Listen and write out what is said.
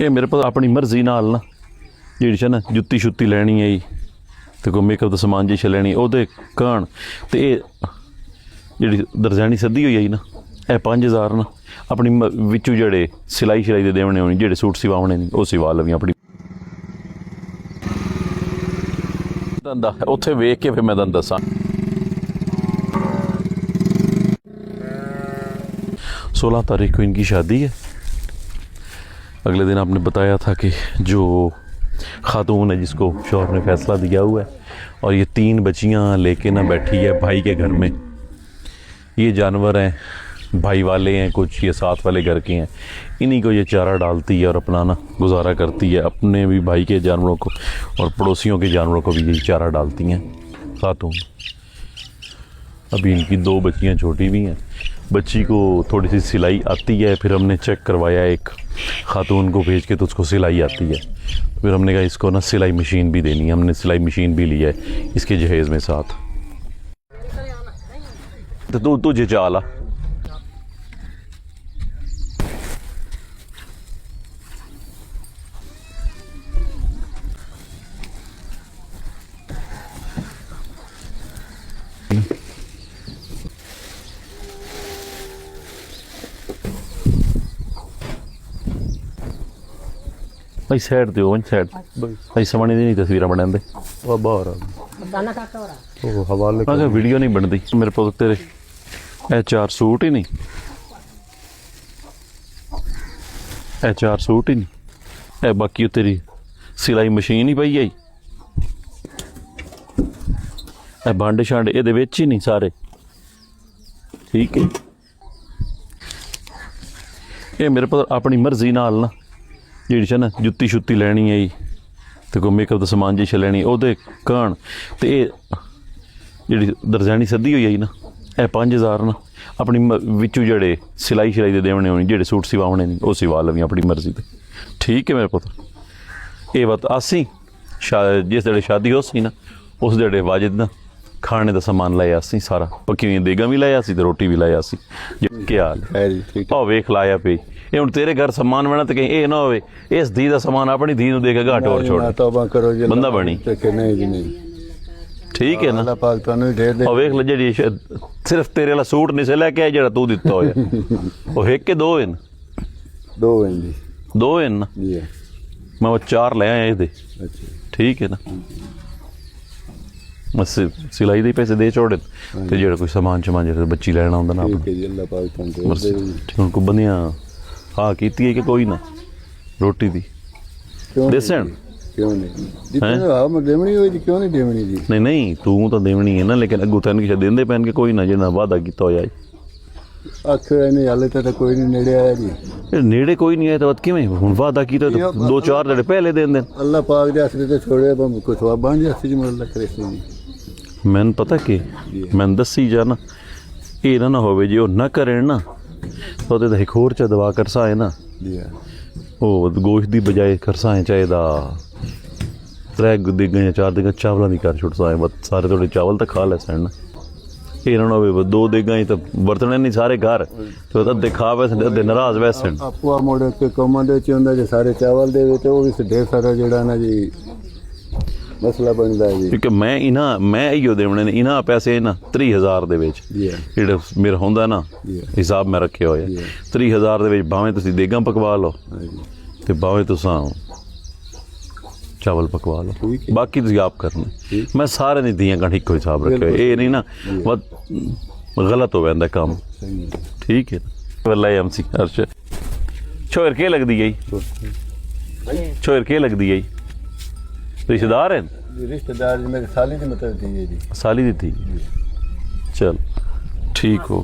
ये मेरे पास अपनी मर्जी नाल ना जी ना जुत्ती शुत्ती लैनी है तो कोई मेकअप का समान जी लैनी वो कहण तो ये जी दरजानी सदी हुई आई ना यह 5000 ना अपनी विचू जड़े सिलाई शिलाई दे देने होनी जेडे सूट सिवाने नहीं वो सिवा लवी अपनी धंधा उत्थे वेख के फिर मैं तुहानू दसां 16 तारीख को इनकी शादी है। अगले दिन आपने बताया था कि जो खातून है जिसको शौहर ने फैसला दिया हुआ है और ये 3 बच्चियां लेके ना बैठी है भाई के घर में। ये जानवर हैं भाई वाले हैं, कुछ ये साथ वाले घर के हैं, इन्हीं को ये चारा डालती है और अपना ना गुजारा करती है। अपने भी भाई के जानवरों को और पड़ोसियों के जानवरों को भी यही चारा डालती हैं खातून। अभी इनकी 2 बच्चियां छोटी भी हैं। बच्ची को थोड़ी सी सिलाई आती है, फिर हमने चेक करवाया एक खातून को भेज के तो उसको सिलाई आती है। फिर हमने कहा इसको ना सिलाई मशीन भी देनी है, हमने सिलाई मशीन भी ली है इसके जहेज़ में साथ। तो तुझे चाला भाई साइड दे साइड भाई समझ नहीं तस्वीर बनाते बाहर हवाले वीडियो नहीं बनती मेरे पास तेरे ए 4 सूट ही नहीं, ए 4 सूट ही नहीं, ए बाकी तेरी सिलाई मशीन ही पई आई, ए भांडे शांडे ये ही नहीं सारे। ठीक है ये मेरे पास अपनी मर्जी नाल ना जी ना जुत्ती शुत्ती लैनी है तो कोई मेकअप का समान जी लैनी वो कहण तो ये जी दरजानी सदी हुई आई ना यह 5000 ना अपनी विचू जड़े सिलाई शिलाई दे देने होनी जेडे सूट सिवाने नहीं वो सिवा लवी अपनी मर्जी से। ठीक है मेरे पुत्र ये बात आसी जिस जड़े शादी हो सी ना उस जड़े वाजिद ना खाने का समान लाया सी सारा, पक्की हुई देगा भी लाया सी तो रोटी भी लाया सी। क्या हाल है वेख लाया पे ये हुण तेरे घर समान बना तो कहीं ये ना हो इस धी का समान अपनी धी नूं देके घाट और छोड़ बंदा बनी। ठीक है ना वेख ला जी सिर्फ तेरे वाला सूट नहीं से लैके आया जो तू दिता हो वो एक के 2 हैं 2 हैं ना मैं वो 4 ले आया ये। ठीक है ना बस सिलाई दे पैसे दे छोड़े तो जो कोई समान शमान जो बच्ची लैना होंदा ना बस उनको बनिया हाँ की है कि कोई ना रोटी दी देसन क्यों नहीं देवनी होई क्यों नहीं देवनी दी नहीं नहीं तू तो देवनी है ना लेकिन अगू तैन किश देंदे पैन के कोई ना जिन्ना वादा कीता होया आखिर नहीं हाले तो कोई नहीं नेड़े आया जी नेड़े कोई नहीं आया तो किवें हुण वादा कीता तो 2-4 जड़े पहले देन देन अल्लाह पाक दे हस्ते ते छोड़े कुछ बन जासी जी मोर लख रही मैंने पता कि मैंने दसी जा ना ये ना होवे जे ना करें ना तो एक होर च दवा करसा है ना वो गोश्त की बजाय करसा है चाहे 3 दिग्गा या 4 दिग्गा चावलों की कर छुटसा है बस सारे थोड़े चावल तो खा ले सन ये ना हो 2 दिग्गा ही तो बरतने नहीं सारे घर तो अद्धे खा वैसे अद्धे नाराज वैसे आपू मोड़ के कमा दे जो सारे चावल दे तो वो भी ढेर सारा जड़ा ना जी मसला बनता है जी। क्योंकि मैं इो देने ने इन्ह पैसे ना 30,000 जो मेरा होंगे ना हिसाब मैं रखे हुए 30,000 भावें तुम देगा पकवा लो तो भावें तुसा चावल पकवा लो बाकी तुम आप करना। मैं सारे दी दियाँ कण एको हिसाब रखे हुए ये नहीं ना गलत हो जाता काम। ठीक है वल्ला एमसी अर्श छोर के लगती गई छोर के लगती गई रिश्तेदार हैं रिश्तेदार मेरे साली दी मतलब दी जी साली दी थी चल ठीक हो।